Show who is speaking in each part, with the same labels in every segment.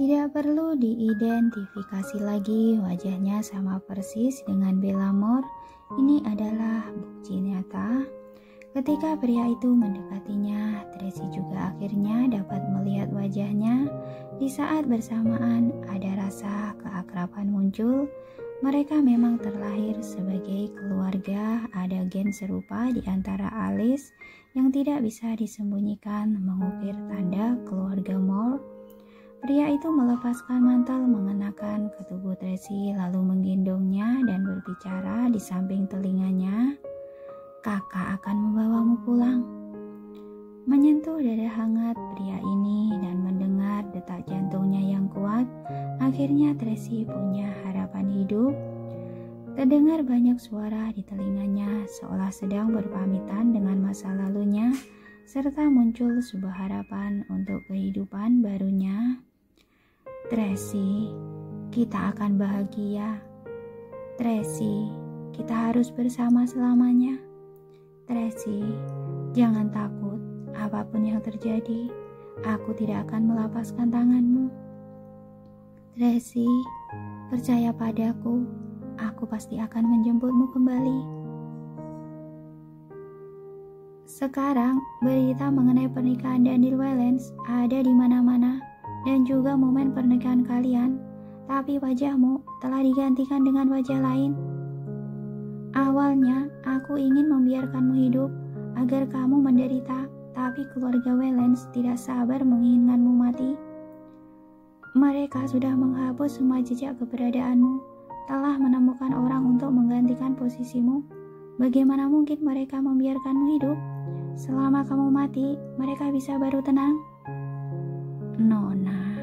Speaker 1: Tidak perlu diidentifikasi lagi, wajahnya sama persis dengan Bella Moore. Ini adalah bukti nyata. Ketika pria itu mendekatinya, Tracy juga akhirnya dapat melihat wajahnya. Di saat bersamaan ada rasa keakraban muncul. Mereka memang terlahir sebagai keluarga. Ada gen serupa di antara alis yang tidak bisa disembunyikan, mengukir tanda keluarga Moore. Pria itu melepaskan mantel mengenakan ke tubuh Tracy, lalu menggendongnya dan berbicara di samping telinganya. "Kakak akan membawamu pulang." Menyentuh dada hangat pria ini dan mendengar detak jantungnya yang kuat, akhirnya Tracy punya harapan hidup. Terdengar banyak suara di telinganya, seolah sedang berpamitan dengan masa lalunya, serta muncul sebuah harapan untuk kehidupan barunya. "Tracy, kita akan bahagia. Tracy, kita harus bersama selamanya. Tracy, jangan takut. Apapun yang terjadi, aku tidak akan melepaskan tanganmu. Tracy, percaya padaku. Aku pasti akan menjemputmu kembali." Sekarang, berita mengenai pernikahan Daniel Wellens ada di mana-mana, dan juga momen pernikahan kalian, tapi wajahmu telah digantikan dengan wajah lain. Awalnya, aku ingin membiarkanmu hidup agar kamu menderita, tapi keluarga Wellens tidak sabar menginginkanmu mati. Mereka sudah menghapus semua jejak keberadaanmu, telah menemukan orang untuk menggantikan posisimu. Bagaimana mungkin mereka membiarkanmu hidup? Selama kamu mati, mereka bisa baru tenang. Nona,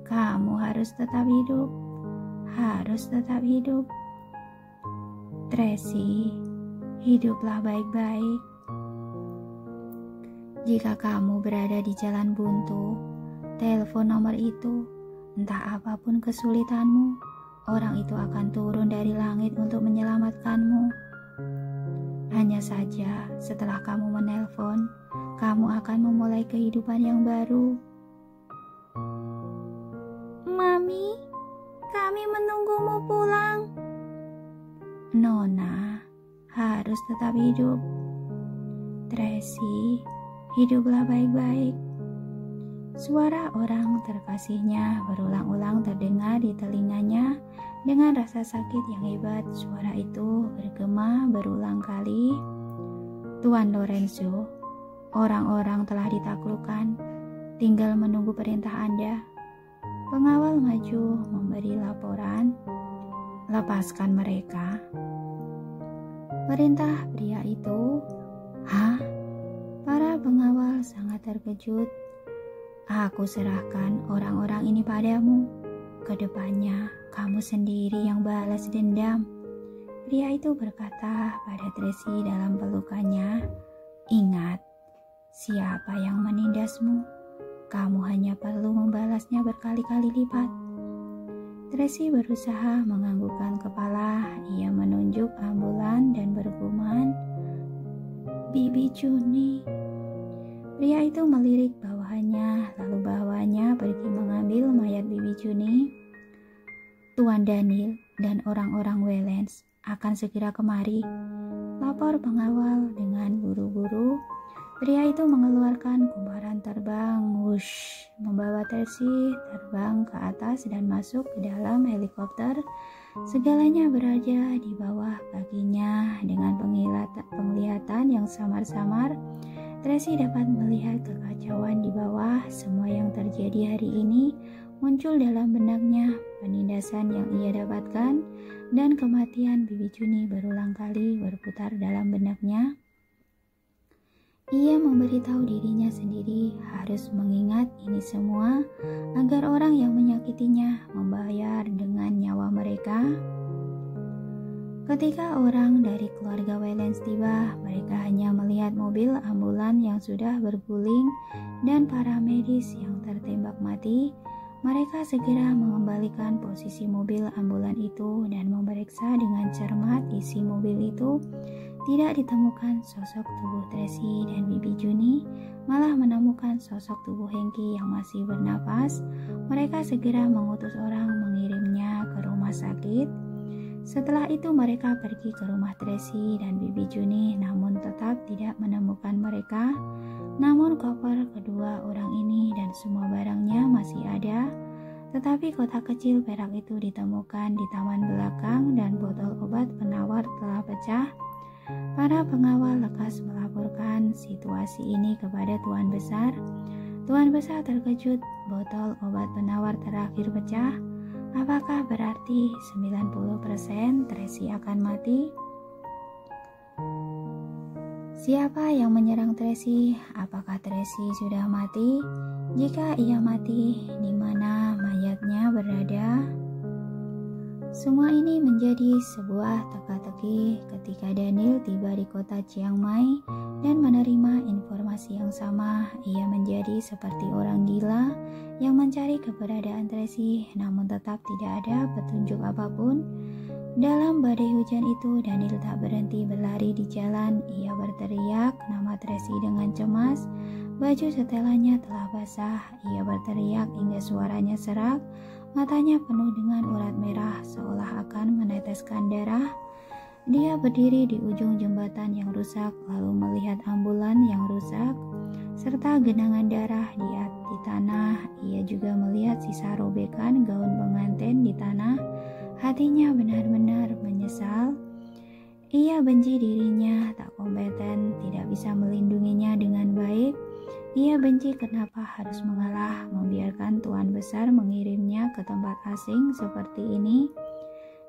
Speaker 1: kamu harus tetap hidup. Harus tetap hidup. Tracy, hiduplah baik-baik. Jika kamu berada di jalan buntu, telepon nomor itu. Entah apapun kesulitanmu, orang itu akan turun dari langit untuk menyelamatkanmu. Hanya saja setelah kamu menelpon, kamu akan memulai kehidupan yang baru. Mami, kami menunggumu pulang. Nona, harus tetap hidup. Tracy, hiduplah baik-baik. Suara orang terkasihnya berulang-ulang terdengar di telinganya. Dengan rasa sakit yang hebat, suara itu bergema berulang kali. "Tuan Lorenzo, orang-orang telah ditaklukkan. Tinggal menunggu perintah Anda." Pengawal maju memberi laporan. "Lepaskan mereka." Perintah pria itu. "Hah?" Para pengawal sangat terkejut. "Aku serahkan orang-orang ini padamu. Kedepannya kamu sendiri yang balas dendam." Pria itu berkata pada Tracy dalam pelukannya, "Ingat, siapa yang menindasmu, kamu hanya perlu membalasnya berkali-kali lipat." Tracy berusaha menganggukkan kepala. Ia menunjuk ambulan dan bergumam, "Bibi Juni." Pria itu melirik bawahannya, lalu bawahnya pergi mengambil mayat Bibi Juni. "Tuan Daniel dan orang-orang Wellens akan segera kemari," lapor pengawal dengan buru-buru. Pria itu mengeluarkan kubaran terbang, wush, membawa Tracy terbang ke atas dan masuk ke dalam helikopter. Segalanya berada di bawah kakinya. Dengan penglihatan yang samar-samar, Tracy dapat melihat kekacauan di bawah. Semua yang terjadi hari ini muncul dalam benaknya. Penindasan yang ia dapatkan dan kematian Bibi Juni berulang kali berputar dalam benaknya. Ia memberitahu dirinya sendiri harus mengingat ini semua agar orang yang menyakitinya membayar dengan nyawa mereka. Ketika orang dari keluarga Wellens tiba, mereka hanya melihat mobil ambulan yang sudah berguling dan para medis yang tertembak mati. Mereka segera mengembalikan posisi mobil ambulan itu dan memeriksa dengan cermat isi mobil itu. Tidak ditemukan sosok tubuh Tracy dan Bibi Juni, malah menemukan sosok tubuh Hengki yang masih bernapas. Mereka segera mengutus orang mengirimnya ke rumah sakit. Setelah itu mereka pergi ke rumah Tracy dan Bibi Juni, namun tetap tidak menemukan mereka. Namun koper kedua orang ini dan semua barangnya masih ada. Tetapi kotak kecil perak itu ditemukan di taman belakang dan botol obat penawar telah pecah. Para pengawal lekas melaporkan situasi ini kepada Tuan Besar. Tuan Besar terkejut, botol obat penawar terakhir pecah. Apakah berarti 90% Tracy akan mati? Siapa yang menyerang Tracy? Apakah Tracy sudah mati? Jika ia mati, di mana mayatnya berada? Semua ini menjadi sebuah teka-teki ketika Daniel tiba di kota Chiang Mai dan menerima informasi yang sama. Ia menjadi seperti orang gila yang mencari keberadaan Tracy, namun tetap tidak ada petunjuk apapun. Dalam badai hujan itu, Daniel tak berhenti berlari di jalan. Ia berteriak nama Tracy dengan cemas. Baju setelannya telah basah. Ia berteriak hingga suaranya serak. Matanya penuh dengan urat merah seolah akan meneteskan darah. Dia berdiri di ujung jembatan yang rusak lalu melihat ambulan yang rusak serta genangan darah di tanah. Ia juga melihat sisa robekan gaun pengantin di tanah. Hatinya benar-benar menyesal. Ia benci dirinya, tak kompeten, tidak bisa melindunginya dengan baik. Ia benci kenapa harus mengalah, membiarkan Tuan Besar mengirimnya ke tempat asing seperti ini.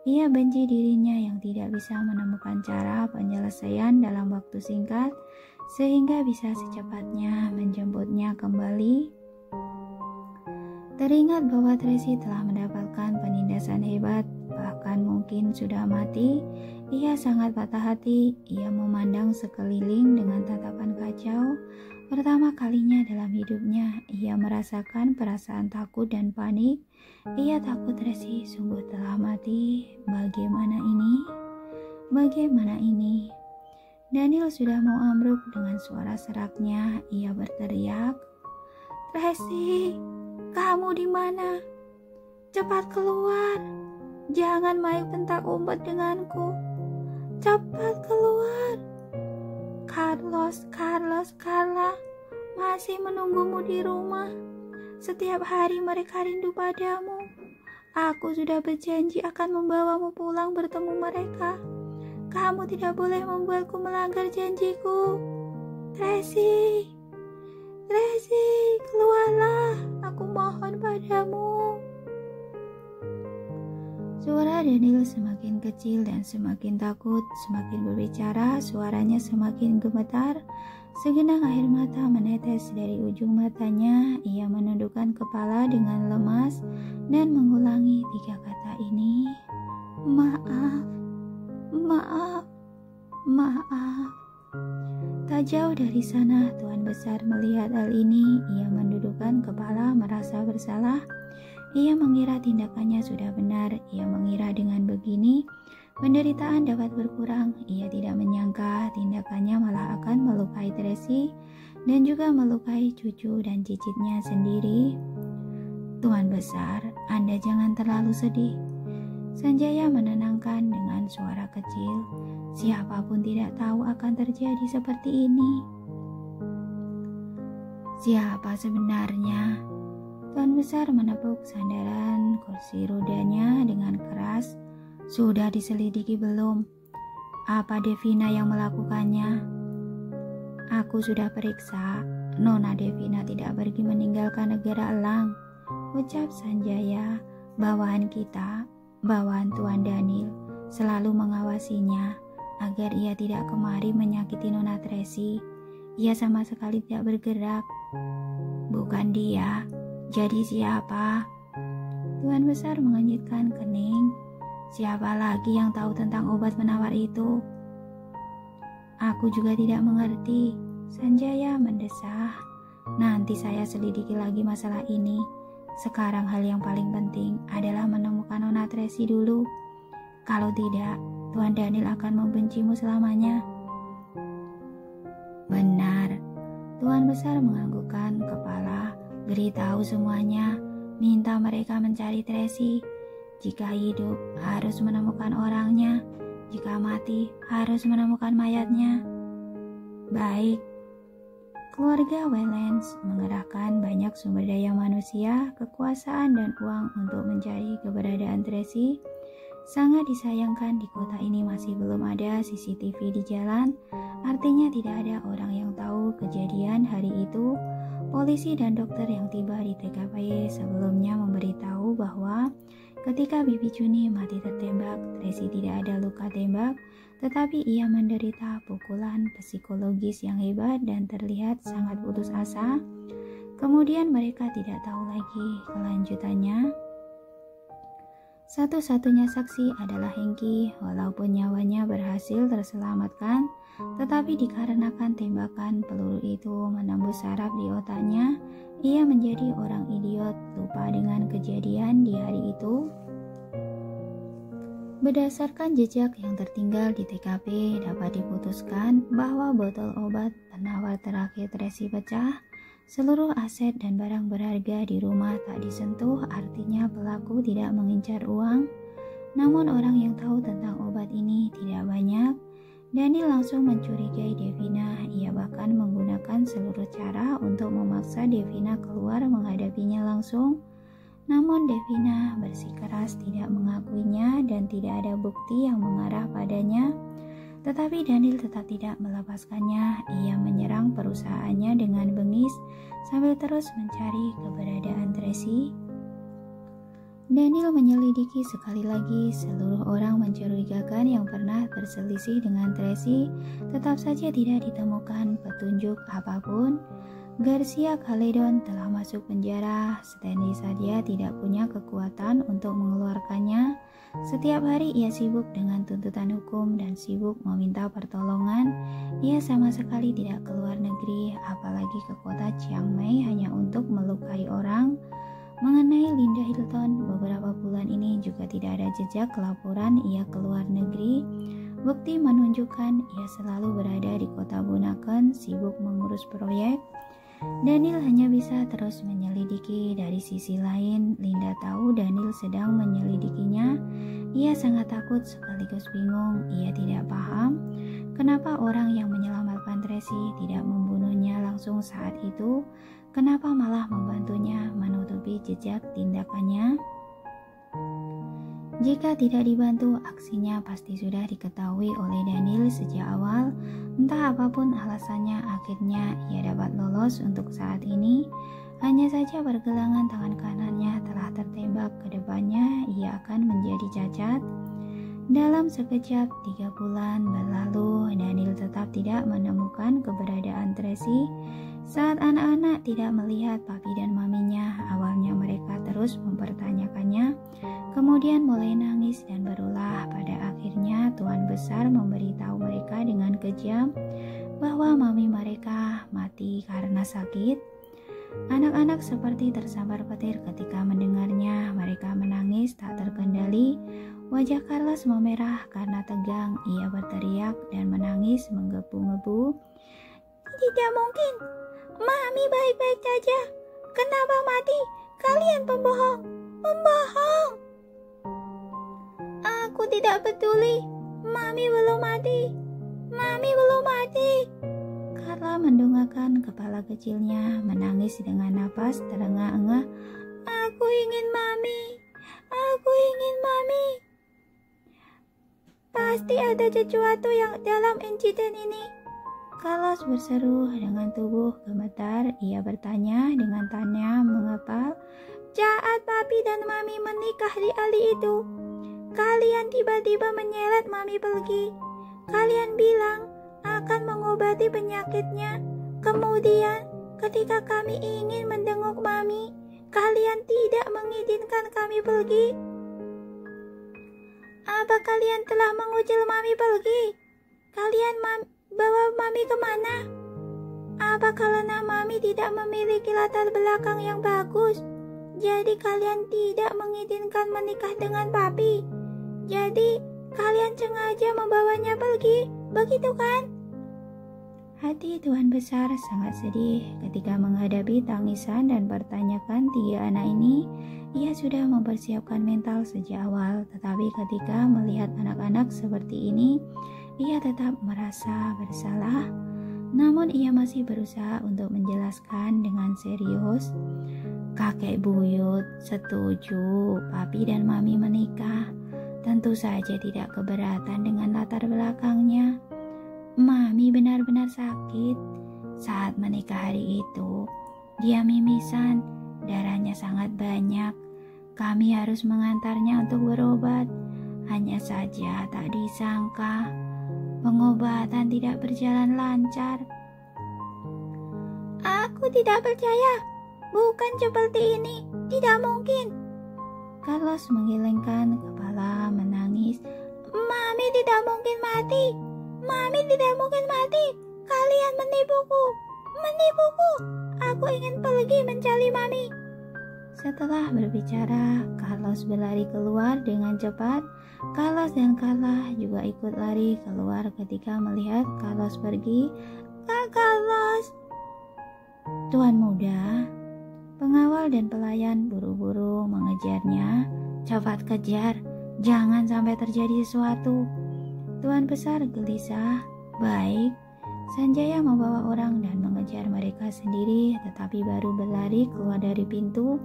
Speaker 1: Ia benci dirinya yang tidak bisa menemukan cara penyelesaian dalam waktu singkat, sehingga bisa secepatnya menjemputnya kembali. Teringat bahwa Tracy telah mendapatkan penindasan hebat, bahkan mungkin sudah mati. Ia sangat patah hati. Ia memandang sekeliling dengan tatapan kacau. Pertama kalinya dalam hidupnya, ia merasakan perasaan takut dan panik. Ia takut Tracy sungguh telah mati. Bagaimana ini? Bagaimana ini? Daniel sudah mau ambruk. Dengan suara seraknya, ia berteriak, "Tracy, kamu di mana? Cepat keluar! Jangan main pentak umpet denganku. Cepat keluar! Carla, masih menunggumu di rumah. Setiap hari mereka rindu padamu. Aku sudah berjanji akan membawamu pulang bertemu mereka. Kamu tidak boleh membuatku melanggar janjiku. Tracy, keluarlah, aku mohon padamu." Suara Daniel semakin kecil dan semakin takut. Semakin berbicara, suaranya semakin gemetar. Segenang air mata menetes dari ujung matanya. Ia menundukkan kepala dengan lemas dan mengulangi 3 kata ini. Maaf. Tak jauh dari sana, Tuan Besar melihat hal ini. Ia mendudukkan kepala merasa bersalah. Ia mengira tindakannya sudah benar. Ia mengira dengan begini penderitaan dapat berkurang. Ia tidak menyangka tindakannya malah akan melukai Tracy dan juga melukai cucu dan cicitnya sendiri. "Tuan Besar, Anda jangan terlalu sedih," Sanjaya menenangkan dengan suara kecil. "Siapapun tidak tahu akan terjadi seperti ini." "Siapa sebenarnya?" Tuan Besar menepuk sandaran kursi rodanya dengan keras. "Sudah diselidiki belum? Apa Devina yang melakukannya?" "Aku sudah periksa. Nona Devina tidak pergi meninggalkan negara Elang," ucap Sanjaya. "Bawahan kita, bawahan Tuan Daniel, selalu mengawasinya agar ia tidak kemari menyakiti Nona Tracy. Ia sama sekali tidak bergerak." "Bukan dia. Jadi siapa?" Tuan Besar mengenyitkan kening. "Siapa lagi yang tahu tentang obat penawar itu?" "Aku juga tidak mengerti," Sanjaya mendesah. "Nanti saya selidiki lagi masalah ini. Sekarang hal yang paling penting adalah menemukan Nona Tracy dulu. Kalau tidak, Tuan Daniel akan membencimu selamanya." Tuan besar menganggukkan kepala, beritahu semuanya, minta mereka mencari Tracy. Jika hidup harus menemukan orangnya, jika mati harus menemukan mayatnya. Baik. Keluarga Waylands mengerahkan banyak sumber daya manusia, kekuasaan, dan uang untuk mencari keberadaan Tracy. Sangat disayangkan di kota ini masih belum ada CCTV di jalan, artinya tidak ada orang yang tahu kejadian hari itu. Polisi dan dokter yang tiba di TKP sebelumnya memberitahu bahwa ketika Bibi Juni mati tertembak, Tracy tidak ada luka tembak, tetapi ia menderita pukulan psikologis yang hebat dan terlihat sangat putus asa. Kemudian mereka tidak tahu lagi kelanjutannya. Satu-satunya saksi adalah Hengki, walaupun nyawanya berhasil terselamatkan, tetapi dikarenakan tembakan peluru itu menembus saraf di otaknya, ia menjadi orang idiot, lupa dengan kejadian di hari itu. Berdasarkan jejak yang tertinggal di TKP, dapat diputuskan bahwa botol obat penawar terakhir Tracy pecah. Seluruh aset dan barang berharga di rumah tak disentuh, artinya pelaku tidak mengincar uang. Namun orang yang tahu tentang obat ini tidak banyak. Daniel langsung mencurigai Devina. Ia bahkan menggunakan seluruh cara untuk memaksa Devina keluar menghadapinya langsung. Namun Devina bersikeras tidak mengakuinya dan tidak ada bukti yang mengarah padanya. Tetapi Daniel tetap tidak melepaskannya. Ia menyerang perusahaannya dengan bengis sambil terus mencari keberadaan Tracy. Daniel menyelidiki sekali lagi. Seluruh orang mencurigakan yang pernah berselisih dengan Tracy tetap saja tidak ditemukan petunjuk apapun. Garcia Caledon telah masuk penjara. Stanley saja tidak punya kekuatan untuk mengeluarkannya. Setiap hari ia sibuk dengan tuntutan hukum dan sibuk meminta pertolongan. Ia sama sekali tidak keluar negeri, apalagi ke kota Chiang Mai hanya untuk melukai orang. Mengenai Linda Hilton, beberapa bulan ini juga tidak ada jejak laporan ia keluar negeri. Bukti menunjukkan ia selalu berada di kota Bunaken, sibuk mengurus proyek. Daniel hanya bisa terus menyelidiki. Dari sisi lain, Linda tahu Daniel sedang menyelidikinya. Ia sangat takut sekaligus bingung. Ia tidak paham kenapa orang yang menyelamatkan Tracy tidak membunuhnya langsung saat itu. Kenapa malah membantunya menutupi jejak tindakannya? Jika tidak dibantu, aksinya pasti sudah diketahui oleh Daniel sejak awal. Entah apapun alasannya, akhirnya ia dapat lolos untuk saat ini. Hanya saja pergelangan tangan kanannya telah tertembak ke depannya, ia akan menjadi cacat. Dalam sekejap 3 bulan berlalu, Daniel tetap tidak menemukan keberadaan Tracy. Saat anak-anak tidak melihat papi dan maminya, awalnya mereka terus mempertanyakannya, kemudian mulai nangis dan berulah. Pada akhirnya Tuan Besar memberitahu mereka dengan kejam bahwa mami mereka mati karena sakit. Anak-anak seperti tersambar petir ketika mendengarnya. Mereka menangis tak terkendali. Wajah Carlos memerah karena tegang. Ia berteriak dan menangis menggebu-gebu. Tidak mungkin, mami baik-baik saja. Kenapa mati? Kalian pembohong, pembohong. Aku tidak peduli. Mami belum mati. Mami belum mati. Carla mendongakkan kepala kecilnya, menangis dengan napas terengah-engah. Aku ingin mami. Aku ingin mami. Pasti ada sesuatu yang dalam insiden ini. Carlos berseru dengan tubuh gemetar. Ia bertanya dengan tanya mengepal. Saat papi dan mami menikah di hari itu, kalian tiba-tiba menyeret mami pergi. Kalian bilang akan mengobati penyakitnya. Kemudian ketika kami ingin menjenguk mami, kalian tidak mengizinkan kami pergi. Apa kalian telah mengucil mami pergi? Kalian bawa mami kemana? Apa karena mami tidak memiliki latar belakang yang bagus? Jadi kalian tidak mengizinkan menikah dengan papi. Jadi kalian sengaja membawanya pergi, begitu kan? Hati Tuan Besar sangat sedih ketika menghadapi tangisan dan pertanyakan 3 anak ini. Ia sudah mempersiapkan mental sejak awal, tetapi ketika melihat anak-anak seperti ini, ia tetap merasa bersalah. Namun ia masih berusaha untuk menjelaskan dengan serius. Kakek buyut setuju Papi dan Mami menikah. Tentu saja tidak keberatan dengan latar belakangnya. Mami benar-benar sakit saat menikah hari itu. Dia mimisan, darahnya sangat banyak. Kami harus mengantarnya untuk berobat. Hanya saja tak disangka, pengobatan tidak berjalan lancar. Aku tidak percaya, bukan seperti ini, tidak mungkin. Carlos menggelengkan kepala menangis. Mami tidak mungkin mati. Mami tidak mungkin mati. Kalian menipuku. Menipuku. Aku ingin pergi mencari Mami. Setelah berbicara, Carlos berlari keluar dengan cepat. Carlos dan Carla juga ikut lari keluar ketika melihat Carlos pergi. Kak Carlos. Tuan muda, pengawal dan pelayan buru-buru mengejarnya. Cepat kejar, jangan sampai terjadi sesuatu. Tuan Besar gelisah. Baik, Sanjaya membawa orang dan mengejar mereka sendiri, tetapi baru berlari keluar dari pintu,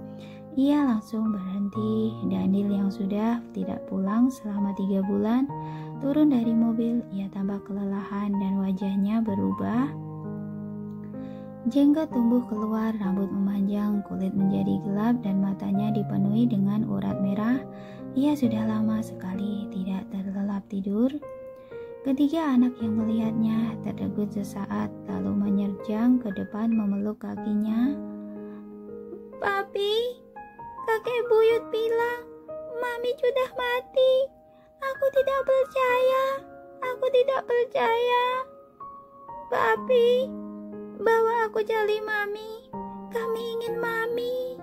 Speaker 1: ia langsung berhenti. Daniel yang sudah tidak pulang selama 3 bulan, turun dari mobil. Ia tampak kelelahan dan wajahnya berubah. Jenggot tumbuh keluar, rambut memanjang, kulit menjadi gelap dan matanya dipenuhi dengan urat merah. Ia sudah lama sekali tidak terlelap tidur. Ketiga anak yang melihatnya terdegut sesaat, lalu menerjang ke depan memeluk kakinya. Papi, kakek buyut bilang Mami sudah mati. Aku tidak percaya. Aku tidak percaya. Papi, bawa aku cari Mami. Kami ingin Mami.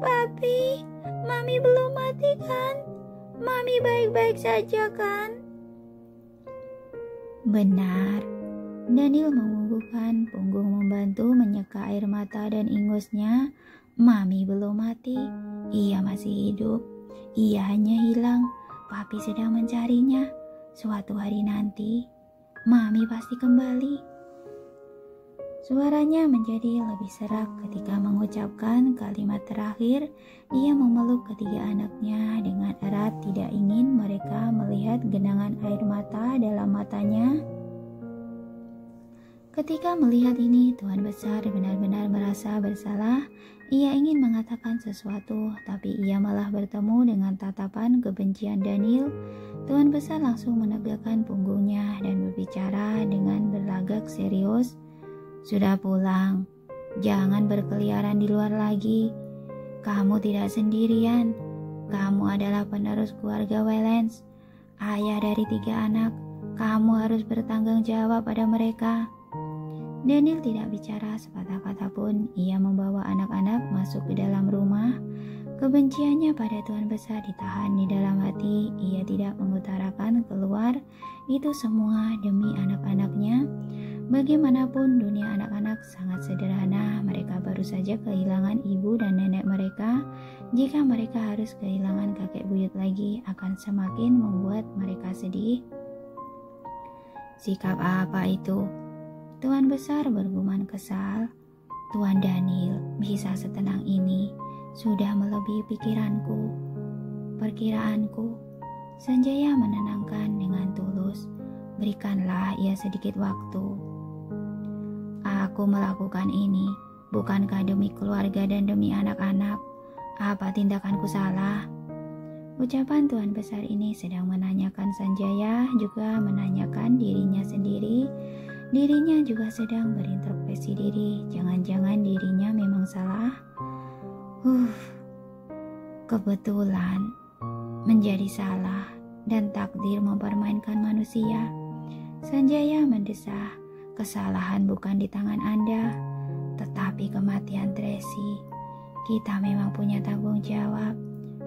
Speaker 1: Papi, Mami belum mati kan? Mami baik-baik saja kan? Benar. Daniel mengunggukkan punggung membantu menyeka air mata dan ingusnya. Mami belum mati. Ia masih hidup. Ia hanya hilang. Papi sedang mencarinya. Suatu hari nanti, Mami pasti kembali. Suaranya menjadi lebih serak ketika mengucapkan kalimat terakhir. Ia memeluk ketiga anaknya dengan erat, tidak ingin mereka melihat genangan air mata dalam matanya. Ketika melihat ini, Tuan Besar benar-benar merasa bersalah. Ia ingin mengatakan sesuatu, tapi ia malah bertemu dengan tatapan kebencian Daniel. Tuan Besar langsung menegakkan punggungnya dan berbicara dengan berlagak serius. Sudah pulang, jangan berkeliaran di luar lagi. Kamu tidak sendirian. Kamu adalah penerus keluarga Wellens, ayah dari 3 anak. Kamu harus bertanggung jawab pada mereka. Daniel tidak bicara sepatah kata pun. Ia membawa anak-anak masuk ke dalam rumah. Kebenciannya pada Tuan Besar ditahan di dalam hati. Ia tidak mengutarakan keluar. Itu semua demi anak-anaknya. Bagaimanapun dunia anak-anak sangat sederhana. Mereka baru saja kehilangan ibu dan nenek mereka. Jika mereka harus kehilangan kakek buyut lagi, akan semakin membuat mereka sedih. Sikap apa itu? Tuan Besar bergumam kesal. Tuan Daniel bisa setenang ini sudah melebihi pikiranku, perkiraanku. Sanjaya menenangkan dengan tulus. Berikanlah ia sedikit waktu. Aku melakukan ini bukankah demi keluarga dan demi anak-anak? Apa tindakanku salah? Ucapan Tuan Besar ini sedang menanyakan Sanjaya, juga menanyakan dirinya sendiri. Dirinya juga sedang berintrospeksi diri. Jangan-jangan dirinya memang salah. Kebetulan menjadi salah dan takdir mempermainkan manusia. Sanjaya mendesah. Kesalahan bukan di tangan Anda, tetapi kematian Tracy. Kita memang punya tanggung jawab.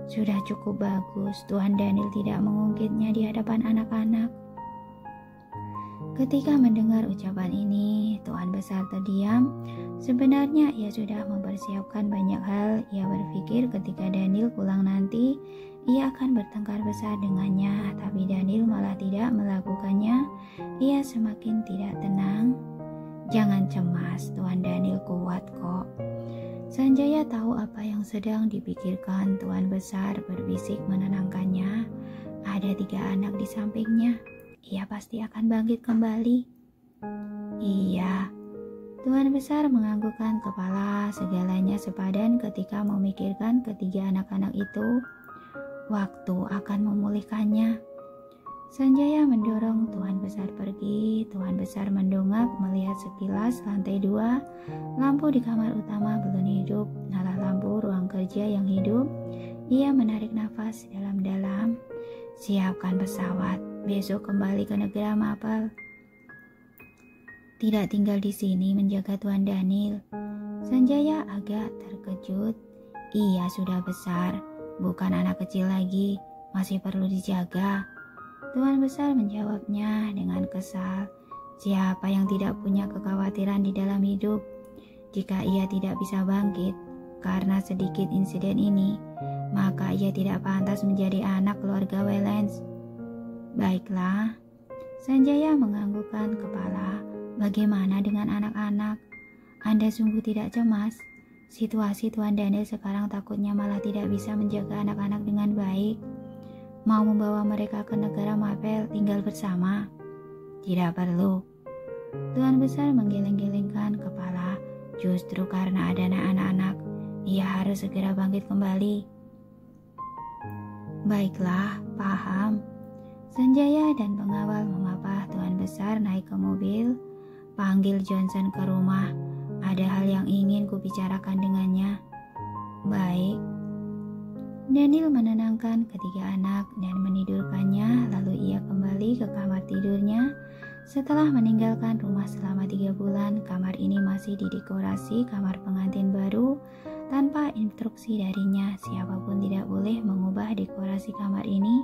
Speaker 1: Sudah cukup bagus Tuan Daniel tidak mengungkitnya di hadapan anak-anak. Ketika mendengar ucapan ini, Tuan Besar terdiam. Sebenarnya ia sudah mempersiapkan banyak hal. Ia berpikir ketika Daniel pulang nanti, ia akan bertengkar besar dengannya. Tapi Daniel malah tidak melakukannya. Ia semakin tidak tenang. Jangan cemas, Tuan Daniel kuat kok. Sanjaya tahu apa yang sedang dipikirkan Tuan Besar, berbisik menenangkannya. Ada 3 anak di sampingnya. Ia pasti akan bangkit kembali. Iya. Tuan Besar menganggukkan kepala, segalanya sepadan ketika memikirkan ketiga anak-anak itu. Waktu akan memulihkannya. Sanjaya mendorong Tuan Besar pergi. Tuan Besar mendongak melihat sekilas lantai 2. Lampu di kamar utama belum hidup, nyala lampu ruang kerja yang hidup. Ia menarik nafas dalam-dalam. Siapkan pesawat, besok kembali ke negara Mapel. Tidak tinggal di sini menjaga Tuan Daniel. Sanjaya agak terkejut. Ia sudah besar, bukan anak kecil lagi, masih perlu dijaga. Tuan Besar menjawabnya dengan kesal. Siapa yang tidak punya kekhawatiran di dalam hidup? Jika ia tidak bisa bangkit karena sedikit insiden ini, maka ia tidak pantas menjadi anak keluarga Wellens. Baiklah, Sanjaya menganggukkan kepala. Bagaimana dengan anak-anak? Anda sungguh tidak cemas? Situasi Tuan Daniel sekarang takutnya malah tidak bisa menjaga anak-anak dengan baik. Mau membawa mereka ke negara Mapel tinggal bersama? Tidak perlu. Tuan Besar menggeleng-gelengkan kepala. Justru karena ada anak-anak, ia harus segera bangkit kembali. Baiklah, paham. Sanjaya dan pengawal mengapa Tuan Besar naik ke mobil. Panggil Johnson ke rumah. Ada hal yang ingin kubicarakan dengannya. Baik. Daniel menenangkan ketiga anak dan menidurkannya. Lalu ia kembali ke kamar tidurnya. Setelah meninggalkan rumah selama 3 bulan, kamar ini masih didekorasi kamar pengantin baru. Tanpa instruksi darinya, siapapun tidak boleh mengubah dekorasi kamar ini.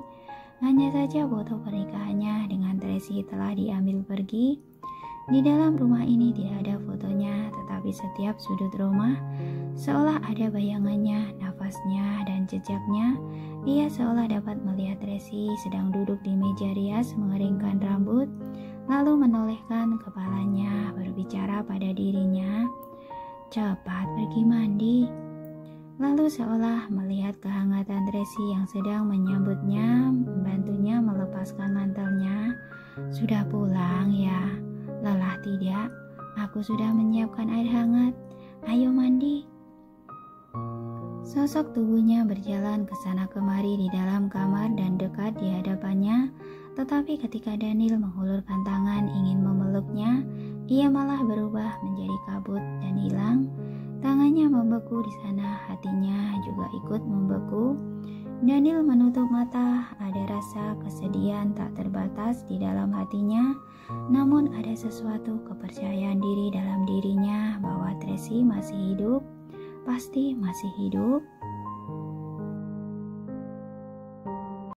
Speaker 1: Hanya saja foto pernikahannya dengan Tracy telah diambil pergi. Di dalam rumah ini tidak ada fotonya, tetapi setiap sudut rumah seolah ada bayangannya, nafasnya, dan jejaknya. Ia seolah dapat melihat Tracy sedang duduk di meja rias mengeringkan rambut, lalu menolehkan kepalanya, berbicara pada dirinya, "Cepat pergi mandi." Lalu seolah melihat kehangatan Tracy yang sedang menyambutnya, membantunya melepaskan mantelnya. "Sudah pulang ya? Lelah tidak? Aku sudah menyiapkan air hangat. Ayo mandi." Sosok tubuhnya berjalan ke sana kemari di dalam kamar dan dekat di hadapannya. Tetapi ketika Daniel menghulurkan tangan ingin memeluknya, ia malah berubah menjadi kabut dan hilang. Tangannya membeku di sana, hatinya juga ikut membeku. Daniel menutup mata, ada rasa kesedihan tak terbatas di dalam hatinya. Namun ada sesuatu kepercayaan diri dalam dirinya bahwa Tracy masih hidup, pasti masih hidup.